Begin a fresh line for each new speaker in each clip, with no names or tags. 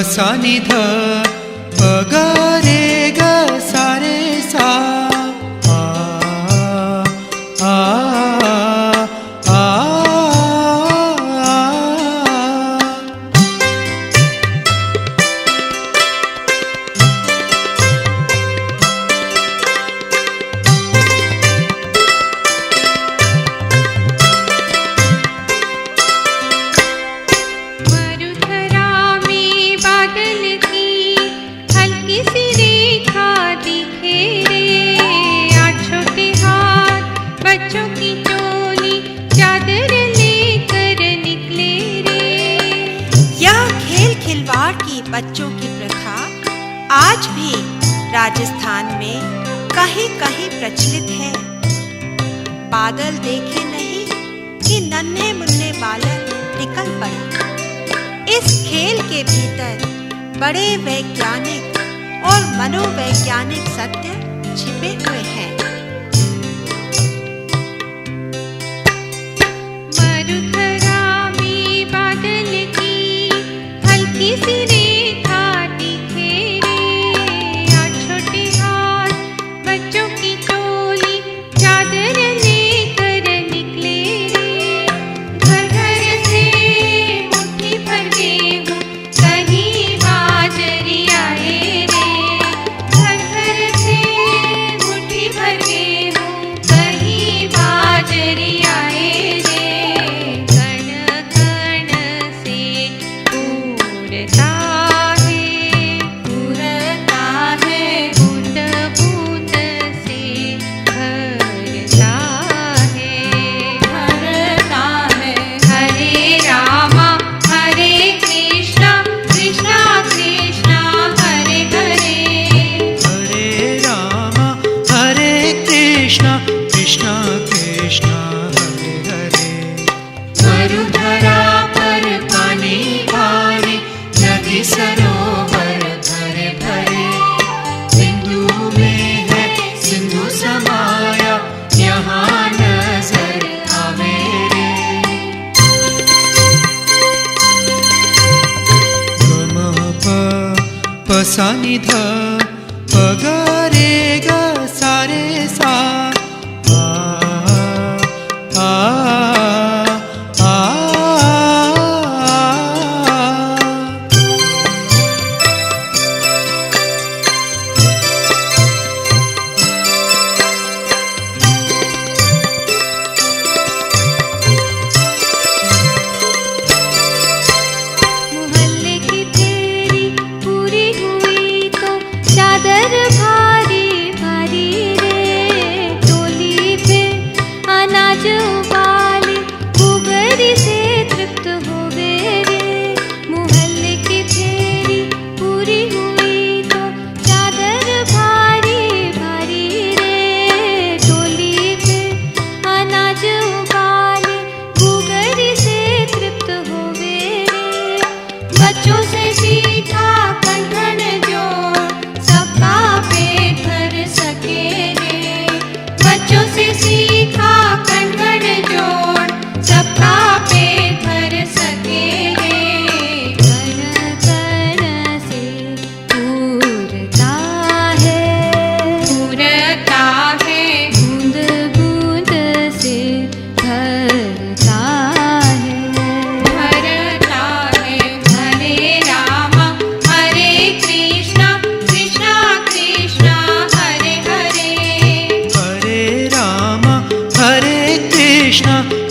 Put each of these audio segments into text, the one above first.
सा नि ध प ग रे ग सा रे सा आ आ आ
बच्चों की प्रथा आज भी राजस्थान में कहीं कहीं प्रचलित है। बादल देखे नहीं कि नन्हे मुन्ने बालक निकल पड़े। इस खेल के भीतर बड़े वैज्ञानिक और मनोवैज्ञानिक सत्य छिपे हुए हैं।
मरुधरा में बादल की हल्की सी
सरोवर भरे भरे, सिंधु में है सिंधु समाया, यहाँ नजर आवे रे। ग म प सा नि ध प ग रे ग सा रे सा आ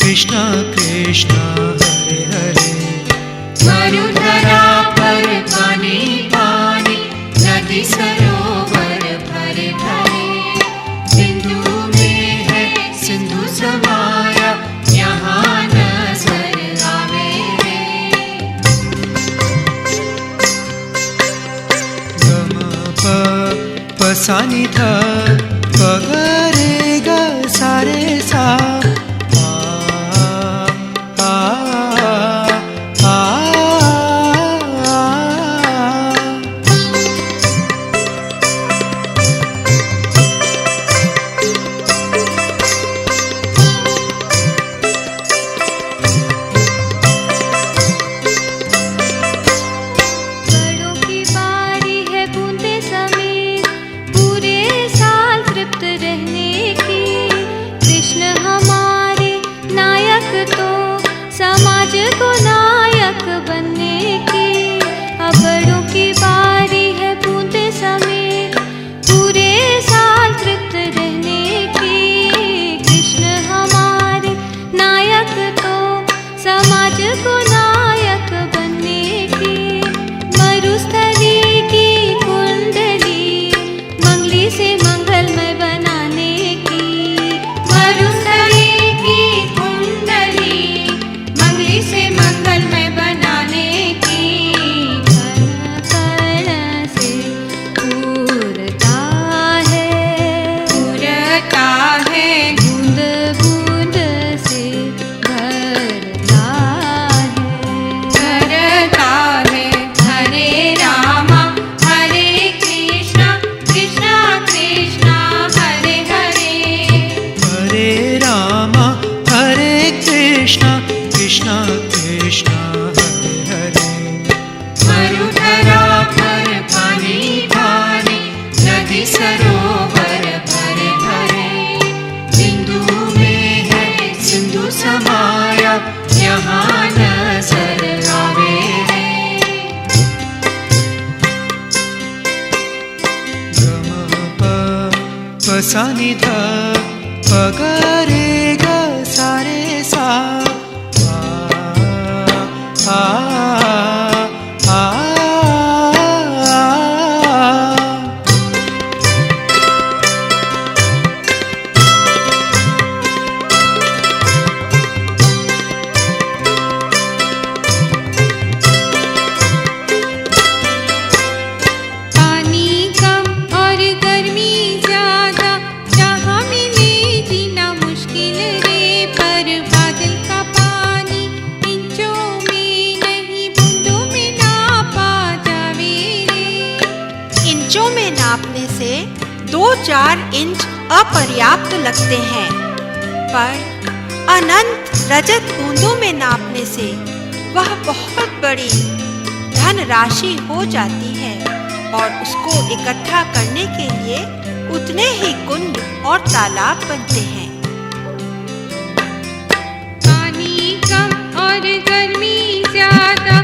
कृष्ण कृष्ण हरे हरे। मरुधरा पर पानी पानी, नदी सरोवर भरे भरे, सिंधु में है सिंधु समाया, यहाँ नजर आवे रे। ग म प सा नि ध प ग रे ग सा रे सा
बड़ों मरुधरा पर पानी भारी, नदी सरोवर भरे भरे। बिंदु में है सिंधु समाया, यहाँ नजर आवे रे।
सा नि ध प ग रे ग सा रे सा आ आ आ
पानी कम और गर्मी ज्यादा, जहाँ मिले जीना मुश्किल रे। पर बादल का पानी इंचों में नहीं, बूंदों में नापा जावे रे।
इंचों में नापने से 2-4 इंच अपर्याप्त लगते हैं, पर अनंत रजत बूंदों में नापने से वह बहुत बड़ी धनराशि हो जाती है और उसको इकट्ठा करने के लिए उतने ही कुंड और तालाब बनते हैं।
पानी कम और गर्मी ज्यादा,